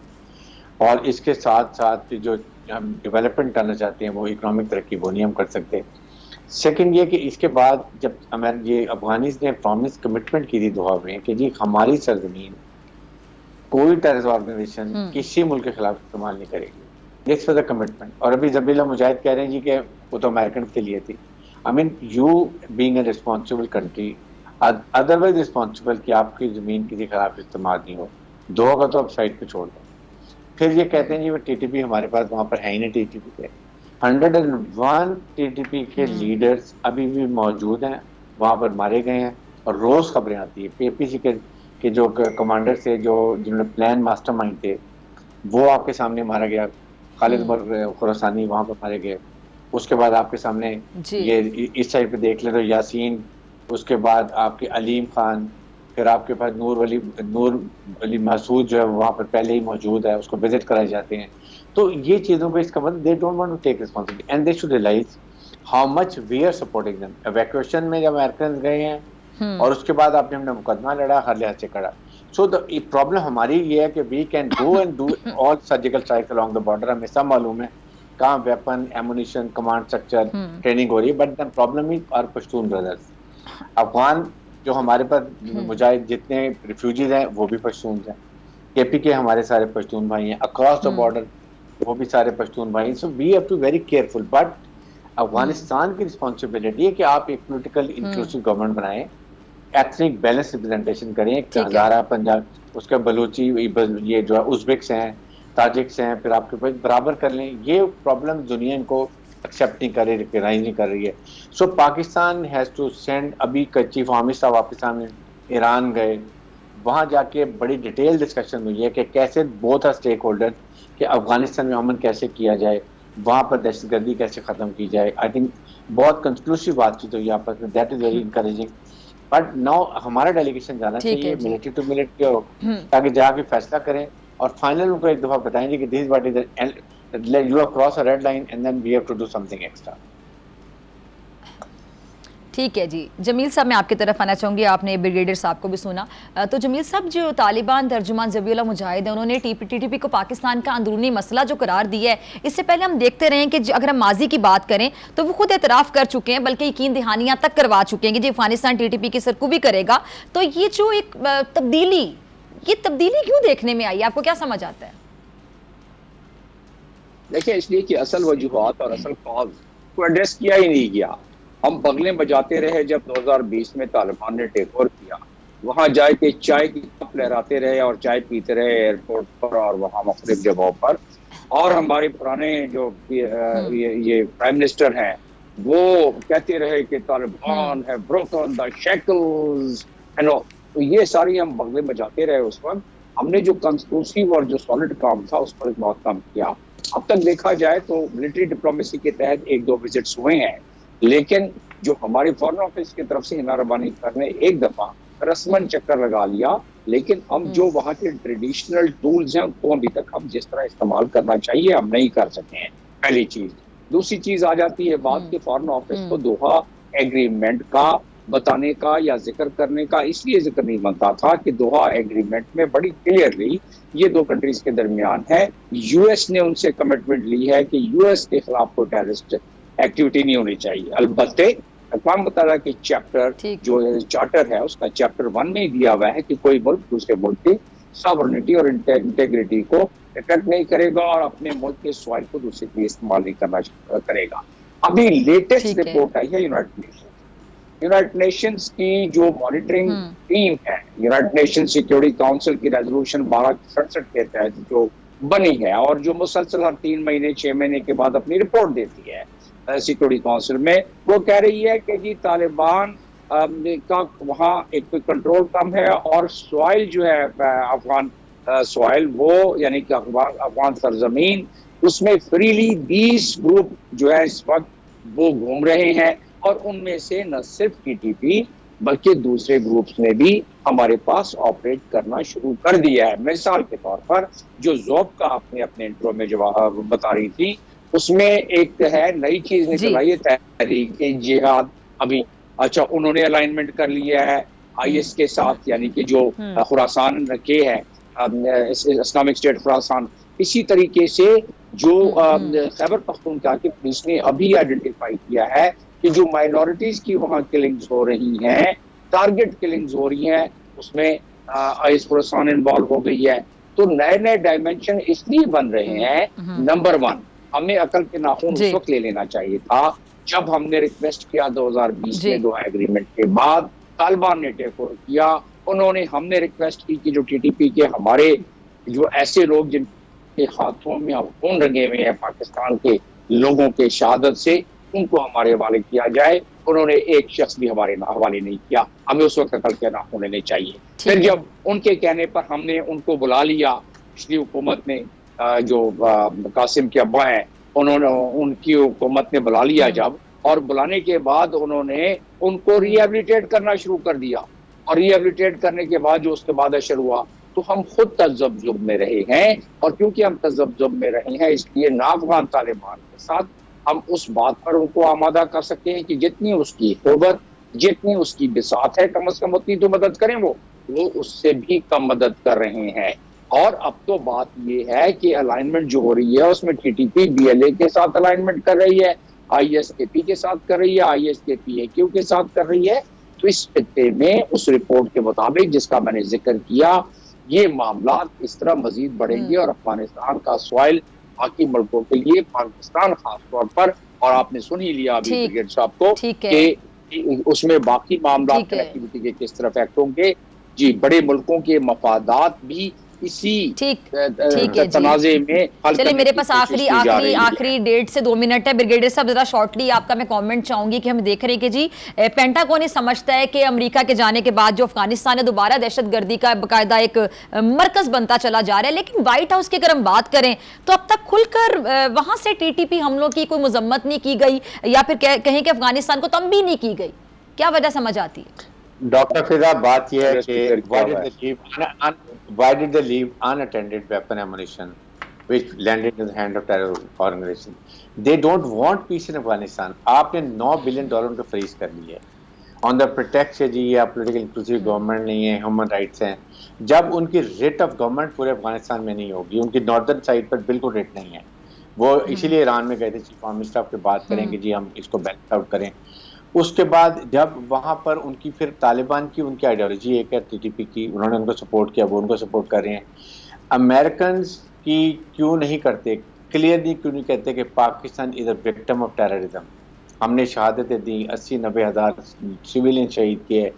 और इसके साथ साथ जो हम डेवलपमेंट करना चाहते हैं वो इकोनॉमिक तरक्की वो नहीं हम कर सकते। सेकंड ये कि इसके बाद जब ये अफगानिस ने प्रॉमिस कमिटमेंट की थी दोहा में कि जी हमारी सरजमीन कोई टेररिस्ट ऑर्गेनाइजेशन किसी मुल्क के खिलाफ इस्तेमाल नहीं करेगी, दिस वाज द कमिटमेंट। और अभी जबीला मुजाहिद कह रहे हैं जी कि वो तो अमेरिकन के लिए थी। I mean you being a responsible country, otherwise responsible कि आपकी ज़मीन किसी खिलाफ इस्तेमाल नहीं हो, दोहा का तो आप साइड पे छोड़ दो। फिर ये कहते हैं जी वो TTP हमारे पास वहाँ पर है ही नहीं, TTP के 101 TTP के लीडर्स अभी भी मौजूद हैं, वहाँ पर मारे गए हैं, और रोज़ खबरें आती है PPC के जो कमांडर थे, जो जिन्होंने प्लान मास्टरमाइंड थे, वो आपके सामने मारा गया। खालिद उमर खुरासानी वहाँ पर मारे गए। उसके बाद आपके सामने ये इस साइड पे देख ले तो यासीन, उसके बाद आपके अलीम खान, फिर आपके पास नूर अली महसूद जो है वहाँ पर पहले ही मौजूद है, उसको विजिट कराए जाते हैं। तो ये चीज़ों पे इसका मतलब they don't want to take responsibility and they should realise how much we are supporting them. Evacuation में जब अमेरिकन गए हैं और उसके बाद आपने हमने मुकदमा लड़ा, हर लिहाज से करा। सो द प्रॉब्लम हमारी ये है कि we can go and do all surgical strikes along the border, हमें सब मालूम है कहाँ weapon ammunition command structure training हो रही है, but the problem is our Pashtun brothers. Afghan जो हमारे पास मुजाहिद जितने रिफ्यूजीज हैं वो भी पश्तून हैं, KPK हमारे सारे पश्तून भाई हैं, अक्रॉस द बॉर्डर वो भी सारे पश्तून भाई हैं। So we have to very careful, but Afghanistan की रिस्पॉन्सिबिलिटी है कि आप एक पोलिटिकल इंक्लूसिव गवर्नमेंट बनाएं, एथनिक बैलेंस रिप्रेजेंटेशन करें, हज़ारा पंजाब, उसका बलूची, ये जो है उज़्बेक्स हैं, ताजिक्स हैं, फिर आपके पास बराबर कर लें। ये प्रॉब्लम दुनिया इनको एक्सेप्ट नहीं कर रही, रिकग्नाइज नहीं कर रही है। सो पाकिस्तान हैज़ टू सेंड, अभी चीफ आर्मी साहब वापस सामने ईरान गए, वहाँ जाके बड़ी डिटेल डिस्कशन हुई है कि कैसे बोथ आर स्टेक होल्डर कि अफगानिस्तान में अमन कैसे किया जाए, वहाँ पर दहशतगर्दी कैसे ख़त्म की जाए। आई थिंक बहुत कंक्लूसिव बातचीत हुई आपस में, that is very encouraging. But now हमारा डेलीगेशन जाना चाहिए मिलिट्री टू मिलिट्री, ताकि जाके फैसला करें और फाइनल उनको एक दफ़ा बताएंगे कि this what is you have cross a red line and then we have to do something extra. ठीक है जी। जमील साहब, मैं आपकी तरफ आना चाहूँगी, आपने ब्रिगेडियर साहब को भी सुना। तो जमील साहब, जो तालिबान तर्जुमान ज़बीउल्लाह मुजाहिद है, उन्होंने TTP को पाकिस्तान का अंदरूनी मसला जो करार दिया है, इससे पहले हम देखते रहे कि अगर हम माजी की बात करें तो वो खुद एतराफ़ कर चुके हैं, बल्कि यकीन दहानियाँ तक करवा चुके हैं कि जी अफगानिस्तान TTP की सरकूबी करेगा। तो ये जो एक तब्दीली क्यों देखने में आई, आपको क्या समझ आता है? देखिए, इसलिए कि असल वजूहात और असल कॉज को एड्रेस किया ही नहीं गया। हम बगलें बजाते रहे जब 2020 में तालिबान ने टेक ओवर किया, वहाँ जाए के चाय की कप लहराते रहे और चाय पीते रहे एयरपोर्ट पर और वहाँ मुख्तलिफ जगहों पर। और हमारे पुराने जो ये प्राइम मिनिस्टर हैं वो कहते रहे कि तालिबान है broken the shackles and all. तो ये सारी हम बगलें बजाते रहे। उस वक्त हमने जो कंक्लूसिव और जो सॉलिड काम था उस पर बहुत कम किया। अब तक देखा जाए तो मिलिट्री डिप्लोमेसी के तहत 1-2 विजिट्स हुए हैं, लेकिन जो हमारी फॉरेन ऑफिस की तरफ से हिना रबानी करने एक दफा रस्मन चक्कर लगा लिया लेकिन हम जो वहाँ के ट्रेडिशनल टूल्स हैं उनको अभी तक हम जिस तरह इस्तेमाल करना चाहिए हम नहीं कर सके हैं, पहली चीज। दूसरी चीज आ जाती है बात कि फॉरेन ऑफिस को दोहा एग्रीमेंट का बताने का या जिक्र करने का इसलिए जिक्र नहीं बनता था कि दोहा एग्रीमेंट में बड़ी क्लियरली ये दो कंट्रीज के दरमियान है, यूएस ने उनसे कमिटमेंट ली है कि यूएस के खिलाफ कोई टेररिस्ट एक्टिविटी नहीं होनी चाहिए। अलबत्ते अक़वाम मुत्तहिदा के चैप्टर जो चार्टर है उसका चैप्टर 1 में ही दिया हुआ है कि कोई मुल्क दूसरे मुल्क की सॉवरेनिटी और इंटेग्रिटी को इफेक्ट नहीं करेगा और अपने मुल्क के सॉइल को दूसरे के लिए इस्तेमाल नहीं करना करेगा। अभी लेटेस्ट रिपोर्ट आई है यूनाइटेड नेशंस की जो मॉनिटरिंग टीम है, यूनाइटेड नेशन सिक्योरिटी काउंसिल की रेजोल्यूशन 1267 के तहत जो बनी है और जो मुसलसल हर 3 महीने 6 महीने के बाद अपनी रिपोर्ट देती है सिक्योरिटी काउंसिल में, वो कह रही है कि जी तालिबान का वहाँ एक कंट्रोल कम है और सॉइल जो है अफगान सॉइल वो यानी कि अफगान सरजमीन उसमें फ्रीली 20 ग्रुप जो है इस वक्त वो घूम रहे हैं और उनमें से न सिर्फ टीटीपी बल्कि दूसरे ग्रुप्स ने भी हमारे पास ऑपरेट करना शुरू कर दिया है। मिसाल के तौर पर जो ज़ौब का आपने अपने इंट्रो में जवाब बता रही थी उसमें एक है नई चीज निकल आई है तहरीक जिहाद। अभी अच्छा उन्होंने अलाइनमेंट कर लिया है आईएस के साथ, यानी कि जो खुरासान रखे है इस्लामिक स्टेट खुरासान। इसी तरीके से जो खैबर पख्तूनख्वा की पुलिस ने अभी आइडेंटिफाई किया है कि जो माइनॉरिटीज की वहाँ किलिंग्स हो रही हैं, टारगेट किलिंग्स हो रही हैं, उसमें आईएस खुरासान इन्वॉल्व हो गई है। तो नए नए डायमेंशन इसलिए बन रहे हैं। नंबर 1 हमें अकल के नाखून उस वक्त ले लेना चाहिए था जब हमने रिक्वेस्ट किया 2020 में दोहा एग्रीमेंट के बाद, तालिबान ने टेक ओवर किया, उन्होंने हमने रिक्वेस्ट की कि जो टीटीपी के हमारे जो ऐसे लोग जिनके हाथों में अब खून रंगे हुए हैं पाकिस्तान के लोगों के शहादत से, उनको हमारे हवाले किया जाए। उन्होंने एक शख्स भी हमारे हवाले नहीं किया। हमें उस वक्त अकल के नाखून लेने चाहिए। फिर जब उनके कहने पर हमने उनको बुला लिया, पिछली हुकूमत ने जो कासिम के अब्बा हैं उन्होंने उनकी हुकूमत ने बुला लिया जब, और बुलाने के बाद उन्होंने उनको रिहेबिलिटेट करना शुरू कर दिया और रिहेबिलिटेट करने के बाद जो उसके बाद असर हुआ तो हम खुद तज़ब्ज़ुब में रहे हैं। और क्योंकि हम तज़ब्ज़ुब में रहे हैं इसलिए ना अफगान तालिबान के साथ हम उस बात पर उनको आमादा कर सकते हैं कि जितनी उसकी क़ुव्वत जितनी उसकी बिसात है कम से कम उतनी तो मदद करें। वो उससे भी कम मदद कर रहे हैं। और अब तो बात ये है कि अलाइनमेंट जो हो रही है उसमें टीटीपी बीएलए के साथ अलाइनमेंट कर रही है, आईएसकेपी के साथ कर रही है, आईएसकेपीएक्यू के साथ कर रही है। तो इस खित्ते में उस रिपोर्ट के मुताबिक जिसका मैंने जिक्र किया, ये मामला इस तरह मजीद बढ़ेंगे और अफगानिस्तान का सॉइल बाकी मुल्कों के लिए, पाकिस्तान खास तौर पर, और आपने सुन ही लिया अभी ब्रिगेड साहब को कि उसमें बाकी मामला कनेक्टिविटी के किस तरह इफेक्ट होंगे। जी, बड़े मुल्कों के मफादात भी इसी तनाज़े में। चलिए मेरे पास आखिरी 1.5 से 2 मिनट है। ब्रिगेडियर साहब जरा शॉर्टली आपका मैं कमेंट चाहूंगी कि हम देख रहे हैं कि जी पेंटागन ये समझता है कि अमेरिका के जाने के बाद जो अफगानिस्तान है दोबारा दहशतगर्दी का बाकायदा एक मरकज बनता चला जा रहा है, लेकिन व्हाइट हाउस की अगर हम बात करें तो अब तक खुलकर वहां से टीटीपी हमलों की कोई मजम्मत नहीं की गई या फिर कहें कि अफगानिस्तान को तंबी नहीं की गई। क्या वजह समझ आती है? डॉक्टर फिजा, बात यह है कि why did they leave unattended weapon ammunition which landed in the hand of terror organization? They don't want peace in Afghanistan. आपने $9 बिलियन उनको फ्रीज कर लिए है ऑन द प्रोटेक्ट से जी, या पोलिटिकल इंक्लूसिव गवर्नमेंट नहीं है, ह्यूमन राइट्स हैं। जब उनकी रेट ऑफ गवर्नमेंट पूरे अफगानिस्तान में नहीं होगी, उनकी नॉर्दर्न साइड पर बिल्कुल रेट नहीं है, वो इसीलिए ईरान में गए थे चीफ ऑफ मिनिस्टर के बात करेंगे जी हम इसको बैलेंस आउट करें। उसके बाद जब वहाँ पर उनकी फिर तालिबान की उनकी आइडियोलॉजी एक है टीटीपी की, उन्होंने उनको सपोर्ट किया, वो उनको सपोर्ट कर रहे हैं। अमेरिकन की क्यों नहीं करते, क्लियरली क्यों नहीं कहते कि Pakistan is a victim of terrorism. हमने शहादतें दी, 80-90 हज़ार सिविलियन शहीद किए,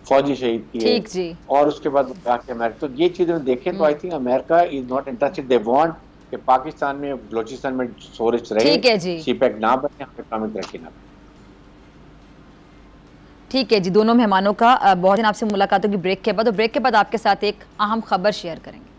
फौजी शहीद किए, और उसके बाद अमेरिका, तो ये चीज़ें देखें तो I think America is not interested. They want कि पाकिस्तान में बलोचिस्तान में सोरिश रहे, सीपैक ना बने, इस्लामिक तरक्की ना बने। ठीक है जी, दोनों मेहमानों का बहुत दिन आपसे मुलाकात होगी ब्रेक के बाद, और ब्रेक के बाद आपके साथ एक अहम खबर शेयर करेंगे।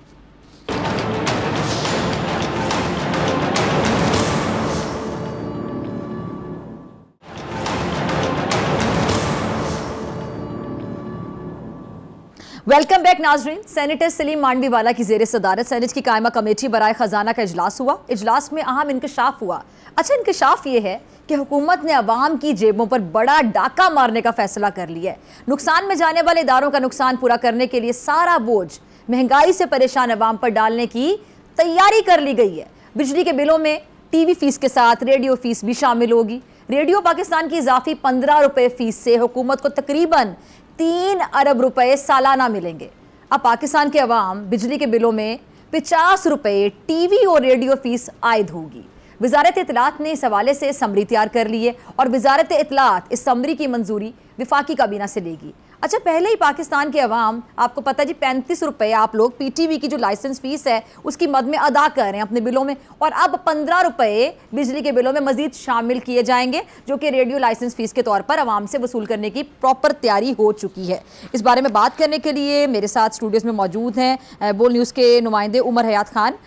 वेलकम बैक नाजरीन। सेनेटर सलीम मांडवीवाला की जेर सदारत सेनेट की कायमा कमेटी बराए खजाना का इजलास हुआ। इजलास में अहम इंकशाफ हुआ। अच्छा, इंकशाफ ये है कि हुकूमत ने अवाम की जेबों पर बड़ा डाका मारने का फैसला कर लिया है। नुकसान में जाने वाले इदारों का नुकसान पूरा करने के लिए सारा बोझ महंगाई से परेशान अवाम पर डालने की तैयारी कर ली गई है। बिजली के बिलों में टीवी फीस के साथ रेडियो फीस भी शामिल होगी। रेडियो पाकिस्तान की इजाफी 15 रुपए फीस से हुकूमत को तकरीबन 3 अरब रुपए सालाना मिलेंगे। अब पाकिस्तान के अवाम बिजली के बिलों में 50 रुपए टीवी और रेडियो फीस आयद होगी। वजारत इत्तलात ने इस हवाले से समरी तैयार कर ली है और वजारत इत्तलात इस समरी की मंजूरी विफाकी काबीना से लेगी। अच्छा, पहले ही पाकिस्तान के अवाम, आपको पता है जी, 35 रुपए आप लोग पीटीवी की जो लाइसेंस फीस है उसकी मद में अदा कर रहे हैं अपने बिलों में, और अब 15 रुपए बिजली के बिलों में मजीद शामिल किए जाएंगे, जो कि रेडियो लाइसेंस फीस के तौर पर अवाम से वसूल करने की प्रॉपर तैयारी हो चुकी है। इस बारे में बात करने के लिए मेरे साथ स्टूडियोज में मौजूद हैं बोल न्यूज़ के नुमाइंदे उमर हयात खान।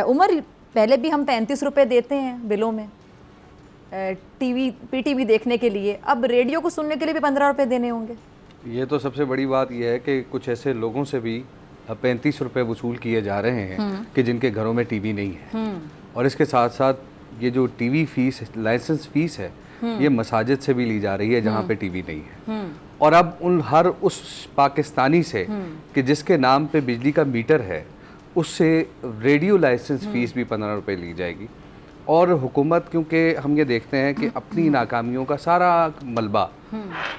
उमर, पहले भी हम 35 रुपये देते हैं बिलों में पीटीवी देखने के लिए, अब रेडियो को सुनने के लिए भी 15 रुपये देने होंगे। ये तो सबसे बड़ी बात यह है कि कुछ ऐसे लोगों से भी 35 रुपये वसूल किए जा रहे हैं कि जिनके घरों में टीवी नहीं है, और इसके साथ साथ ये जो टीवी फीस, लाइसेंस फीस है, ये मसाजिद से भी ली जा रही है जहाँ पे टीवी नहीं है। और अब हर उस पाकिस्तानी से कि जिसके नाम पे बिजली का मीटर है, उससे रेडियो लाइसेंस फीस भी 15 रुपये ली जाएगी। और हुकूमत, क्योंकि हम ये देखते हैं कि अपनी नाकामियों का सारा मलबा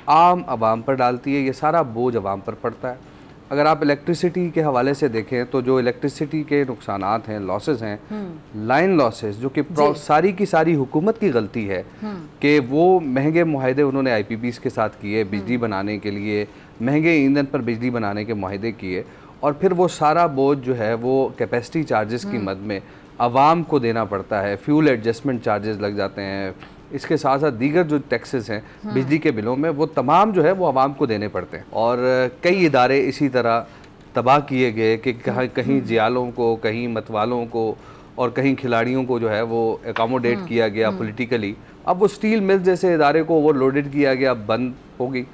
आम आवाम पर डालती है, ये सारा बोझ आवाम पर पड़ता है। अगर आप इलेक्ट्रिसिटी के हवाले से देखें तो जो इलेक्ट्रिसिटी के नुकसानात हैं, लॉसेस हैं, लाइन लॉसेस, जो कि सारी की सारी हुकूमत की गलती है कि वो महंगे मुआहदे उन्होंने आईपीपीज़ के साथ किए बिजली बनाने के लिए, महंगे ईंधन पर बिजली बनाने के मुआहदे किए, और फिर वो सारा बोझ जो है वो कैपेसिटी चार्जेस की मद में आवाम को देना पड़ता है। फ्यूल एडजस्टमेंट चार्जेस लग जाते हैं, इसके साथ साथ दीगर जो टैक्सेस हैं बिजली के बिलों में, वो तमाम जो है वो आवाम को देने पड़ते हैं। और कई इदारे इसी तरह तबाह किए गए कि कहीं जियालों को, कहीं मतवालों को और कहीं खिलाड़ियों को जो है वो एकोमोडेट किया गया पॉलिटिकली। अब वो स्टील मिल जैसे इदारे को ओवरलोडेड किया गया, बंद हो गई।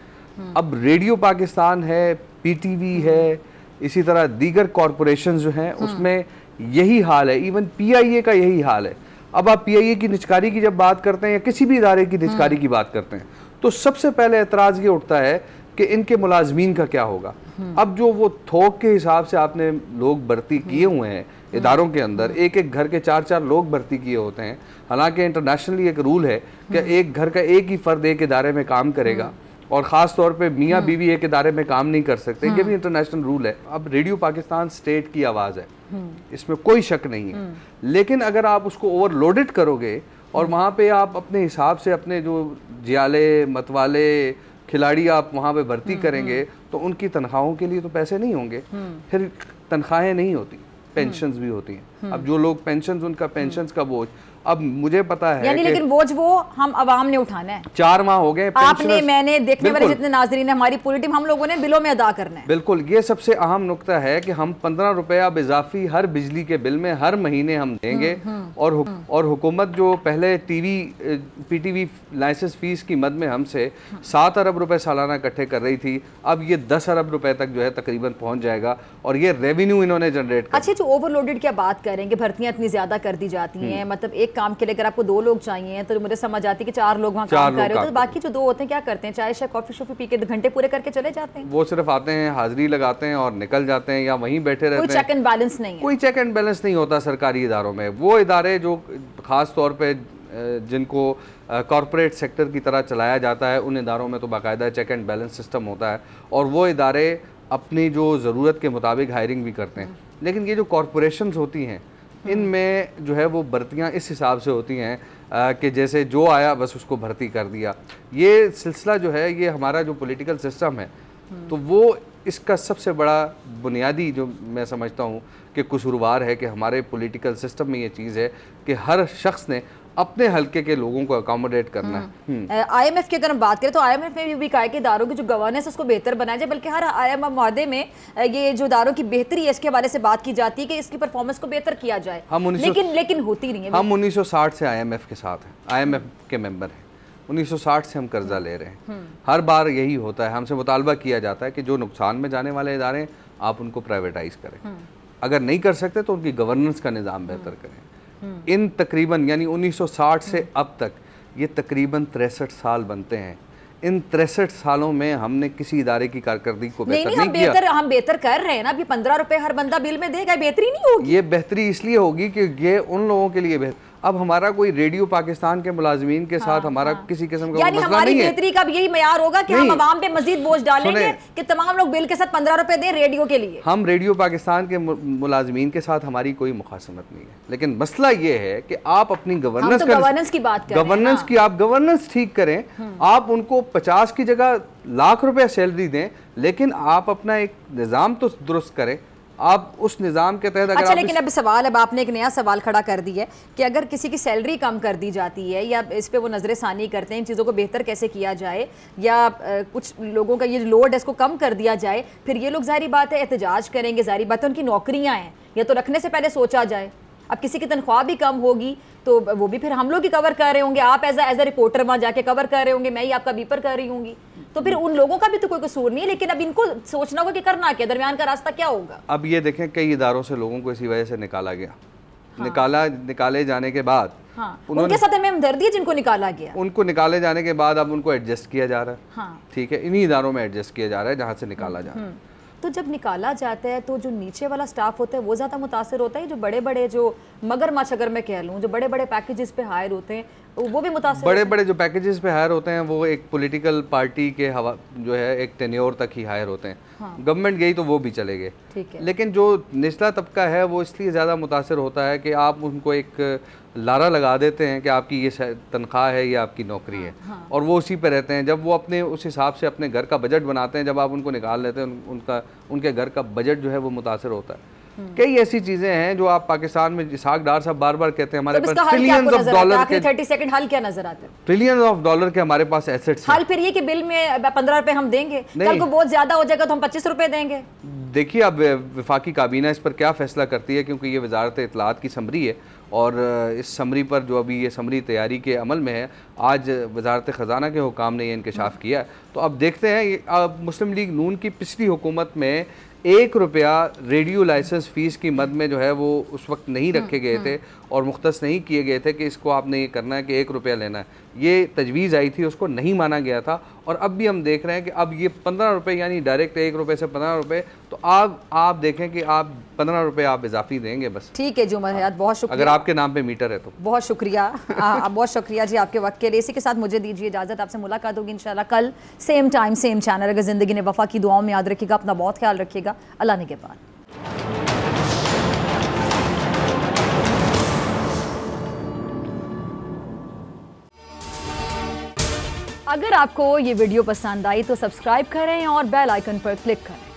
अब रेडियो पाकिस्तान है, पीटीवी है, इसी तरह दीगर कॉरपोरेशन जो हैं उसमें यही हाल है। इवन पीआईए का यही हाल है। अब आप पीआईए की निचकारी की जब बात करते हैं या किसी भी इदारे की निचकारी की बात करते हैं तो सबसे पहले एतराज़ ये उठता है कि इनके मुलाजमीन का क्या होगा। अब जो वो थोक के हिसाब से आपने लोग भर्ती किए हुए हैं इदारों के अंदर, एक एक घर के 4-4 लोग भर्ती किए होते हैं। हालांकि इंटरनेशनली एक रूल है कि एक घर का एक ही फ़र्द एक इदारे में काम करेगा, और ख़ास तौर पे मियाँ बीवी एक इदारे में काम नहीं कर सकते, ये भी इंटरनेशनल रूल है। अब रेडियो पाकिस्तान स्टेट की आवाज़ है, इसमें कोई शक नहीं है, लेकिन अगर आप उसको ओवरलोडेड करोगे और वहाँ पे आप अपने हिसाब से अपने जो जियाले, मतवाले, खिलाड़ी आप वहाँ पे भर्ती करेंगे तो उनकी तनख्वाहों के लिए तो पैसे नहीं होंगे, फिर तनख्वाहें नहीं होती, पेंशन्स भी होती हैं। अब जो लोग पेंशन्स, उनका पेंशन्स का बोझ, अब मुझे पता है यानी, लेकिन बोझ वो हम अवाम ने उठाना है। 4 माह हो गए, आपने, मैंने, देखने वाले जितने नाजरीन है, हमारी पूरी टीम, हम लोगों ने बिलों में अदा करना है। बिल्कुल, ये सबसे अहम नुक्ता है कि हम 15 रुपए अब इजाफी हर बिजली के बिल में हर महीने हम देंगे। और हुकूमत जो पहले पीटीवी लाइसेंस फीस की मद में हमसे 7 अरब रुपए सालाना इकट्ठे कर रही थी, अब ये 10 अरब रुपए तक जो है तकरीबन पहुंच जाएगा, और ये रेवेन्यू इन्होंने जनरेट कर। अच्छा, जो ओवरलोडेड की बात करेंगे, भर्तियां इतनी ज्यादा कर दी जाती हैं, मतलब एक काम के लिए अगर आपको 2 लोग चाहिए तो मुझे समझ आती है कि 4 लोग वहाँ काम कर रहे हो, तो बाकी जो 2 होते हैं क्या करते हैं? चाय शाय कॉफी शॉफी पी के घंटे पूरे करके चले जाते हैं। वो सिर्फ आते हैं, हाजिरी लगाते हैं और निकल जाते हैं, या वहीं बैठे रहते हैं। कोई चेक एंड बैलेंस नहीं है। कोई चेक एंड बैलेंस नहीं होता सरकारी इदारों में। वो इदारे जो खास तौर पे जिनको कॉरपोरेट सेक्टर की तरह चलाया जाता है, उन इदारों में तो बाकायदा चेक एंड बैलेंस सिस्टम होता है, और वो इदारे अपनी जो ज़रूरत के मुताबिक हायरिंग भी करते हैं। लेकिन ये जो कॉरपोरेशंस होती हैं, इनमें जो है वो भर्तियां इस हिसाब से होती हैं कि जैसे जो आया बस उसको भर्ती कर दिया। ये सिलसिला जो है, ये हमारा जो पॉलिटिकल सिस्टम है, तो वो इसका सबसे बड़ा बुनियादी जो मैं समझता हूँ कि कसूरवार है कि हमारे पॉलिटिकल सिस्टम में ये चीज़ है कि हर शख्स ने अपने हल्के के लोगों को अकोमोडेट करना है। IMF की अगर हम बात करें तो IMF ने भी कहा है कि इदारों की जो गवर्नेंस उसको बेहतर बनाया जाए, बल्कि हर IMF मुआहदे में ये जो इदारों की बेहतरी है इसके हवाले से बात की जाती है कि इसकी परफॉर्मेंस को बेहतर किया जाए, लेकिन होती नहीं है। हम 1960 से IMF के साथ हैं, IMF के मेंबर हैं, 1960 से हम कर्जा ले रहे हैं। हर बार यही होता है, हमसे मुतालबा किया जाता है कि जो नुकसान में जाने वाले इदारे हैं आप उनको प्राइवेटाइज करें, अगर नहीं कर सकते तो उनकी गवर्नेंस का निज़ाम बेहतर करें। इन तकरीबन यानी 1960 से अब तक ये तकरीबन 63 साल बनते हैं। इन 63 सालों में हमने किसी इदारे की कारकर्दगी को बेहतर नहीं किया। हम बेहतर कर रहे हैं ना। अभी 15 रुपए हर बंदा बिल में देगा, बेहतरी नहीं होगी। ये बेहतरी इसलिए होगी कि ये उन लोगों के लिए बेहतर। अब हमारा कोई रेडियो पाकिस्तान के मुलाजमीन के साथ हमारा किसी किस्म का यानी हमारी बेहतरी का भी यही मयार होगा कि हम अवाम पे मजीद बोझ डालेंगे कि तमाम लोग बिल के साथ 15 रुपए दें रेडियो के लिए। हम रेडियो पाकिस्तान के मुलाजमीन के साथ हमारी कोई मुखासमत नहीं है, लेकिन मसला ये है कि आप अपनी गवर्नेंस की बात करें, गवर्नेंस की आप गवर्नेंस ठीक करें। आप उनको 50 की जगह लाख रुपए सैलरी दें, लेकिन आप अपना एक निज़ाम तो दुरुस्त करें। आप उस निज़ाम के तहत अच्छा, लेकिन अब सवाल, अब आपने एक नया सवाल खड़ा कर दिया है कि अगर किसी की सैलरी कम कर दी जाती है या इस पे वो नजर सानी करते हैं इन चीज़ों को बेहतर कैसे किया जाए, या कुछ लोगों का ये लोड है इसको कम कर दिया जाए, फिर ये लोग जाहिर बात है एहतजाज करेंगे। जाहिर बात है उनकी नौकरियाँ हैं, या तो रखने से पहले सोचा जाए। अब किसी की तनख्वाह भी कम होगी तो वो भी फिर हम लोग ही कवर कर रहे होंगे, आप एज अ रिपोर्टर वहाँ जाके कवर कर रहे होंगे, मैं ही आपका बीपर कर रही होंगी, तो फिर उन लोगों का भी तो कोई कसूर नहीं है। लेकिन अब इनको सोचना होगा कि करना क्या, दरमियान का रास्ता क्या होगा। अब ये देखें कई इदारों से लोगों को इसी वजह से निकाला गया। निकाले जाने के बाद उनके साथ हमें हमदर्दी है जिनको निकाला गया। उनको निकाले जाने के बाद अब उनको एडजस्ट किया जा रहा है। ठीक है, इन्हीं इदारों में एडजस्ट किया जा रहा है जहाँ से निकाला जा रहा है। तो जब निकाला जाता है तो जो नीचे वाला स्टाफ होता है वो ज़्यादा मुतासर होता है, जो बड़े बड़े जो मगरमच्छ अगर मैं कह लूँ, जो बड़े बड़े पैकेजेस पे हायर होते हैं वो भी मुतासर। बड़े बड़े जो पैकेजेस पे हायर होते हैं वो एक पॉलिटिकल पार्टी के हवा जो है एक टेन्योर तक ही हायर होते हैं। गवर्नमेंट गई तो वो भी चले गए। लेकिन जो निचला तबका है वो इसलिए ज़्यादा मुतासर होता है कि आप उनको एक लारा लगा देते हैं कि आपकी ये तनख्वाह है, ये आपकी नौकरी है, और वो उसी पे रहते हैं। जब वो अपने उस हिसाब से अपने घर का बजट बनाते हैं, जब आप उनको निकाल लेते हैं उनके घर का बजट जो है वो मुतासर होता है। कई ऐसी चीजें हैं जो आप पाकिस्तान में, इसाक डार साहब बार बार कहते हैं हमारे पास ट्रिलियंस ऑफ डॉलर के 30 सेकंड हल क्या नजर आता है? ट्रिलियंस ऑफ डॉलर के हमारे पास एसेट्स हैं। हल फिर ये कि बिल में 15 रुपए हम देंगे, कल को बहुत ज्यादा हो जाएगा तो हम 25 रुपए देंगे। देखिए अब वफाकी काबीना इस पर क्या फैसला करती है, क्योंकि ये वजारत इत्तलात की समरी है और इस समरी पर जो अभी ये समरी तैयारी के अमल में है, आज वजारत ख़जाना के हुकाम ने ये इंकशाफ किया। तो अब देखते हैं, मुस्लिम लीग नून की पिछली हुकूमत में 1 रुपया रेडियो लाइसेंस फ़ीस की मद में जो है वो उस वक्त नहीं रखे गए थे और मुख्तस नहीं किए गए थे कि इसको आपने ये करना है कि 1 रुपया लेना है। ये तजवीज़ आई थी, उसको नहीं माना गया था। और अब भी हम देख रहे हैं कि अब ये 15 रुपये यानी डायरेक्ट 1 रुपये से 15 रुपये, तो आप देखें कि आप 15 रुपये आप इजाफी देंगे बस। ठीक है जुमर हयात, बहुत शुक्रिया। अगर आपके नाम पे मीटर है तो बहुत शुक्रिया। बहुत शुक्रिया जी आपके वक्त के लिए। इसी के साथ मुझे दीजिए इजाज़त, आपसे मुलाकात होगी इंशाल्लाह कल सेम टाइम सेम चैनल। अगर ज़िंदगी ने वफा की दुआओं में याद रखिएगा, अपना बहुत ख्याल रखिएगा। अल्लाह ने के बाद। अगर आपको ये वीडियो पसंद आई तो सब्सक्राइब करें और बेल आइकन पर क्लिक करें।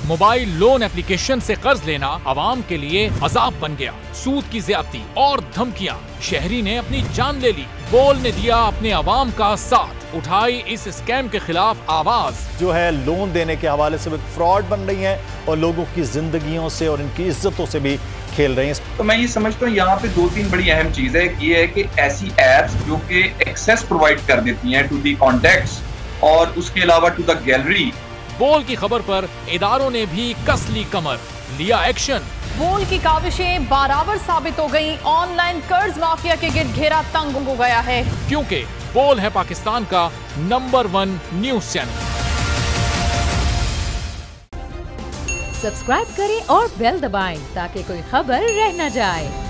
मोबाइल लोन एप्लीकेशन से कर्ज लेना आवाम के लिए अजाब बन गया। सूद की ज्यादती और धमकियां, शहरी ने अपनी जान ले ली। बोल ने दिया अपने आवाम का साथ, उठाई इस स्कैम के खिलाफ आवाज। जो है लोन देने के हवाले से फ्रॉड बन रही है और लोगों की जिंदगियों से और इनकी इज्जतों से भी खेल रहे हैं। तो मैं ये समझता हूँ यहाँ पे 2-3 बड़ी अहम चीज है। ये है कि ऐसी एप्स जो कि एक्सेस प्रोवाइड कर देती हैं टू दी कॉन्टैक्ट्स और उसके अलावा टू द गैलरी। बोल की खबर पर इदारों ने भी कस ली कमर, लिया एक्शन। बोल की काविशें बराबर साबित हो गई। ऑनलाइन कर्ज माफिया के गिर्द घेरा तंग हो गया है, क्योंकि बोल है पाकिस्तान का नंबर 1 न्यूज चैनल। सब्सक्राइब करें और बेल दबाएं ताकि कोई खबर रह न जाए।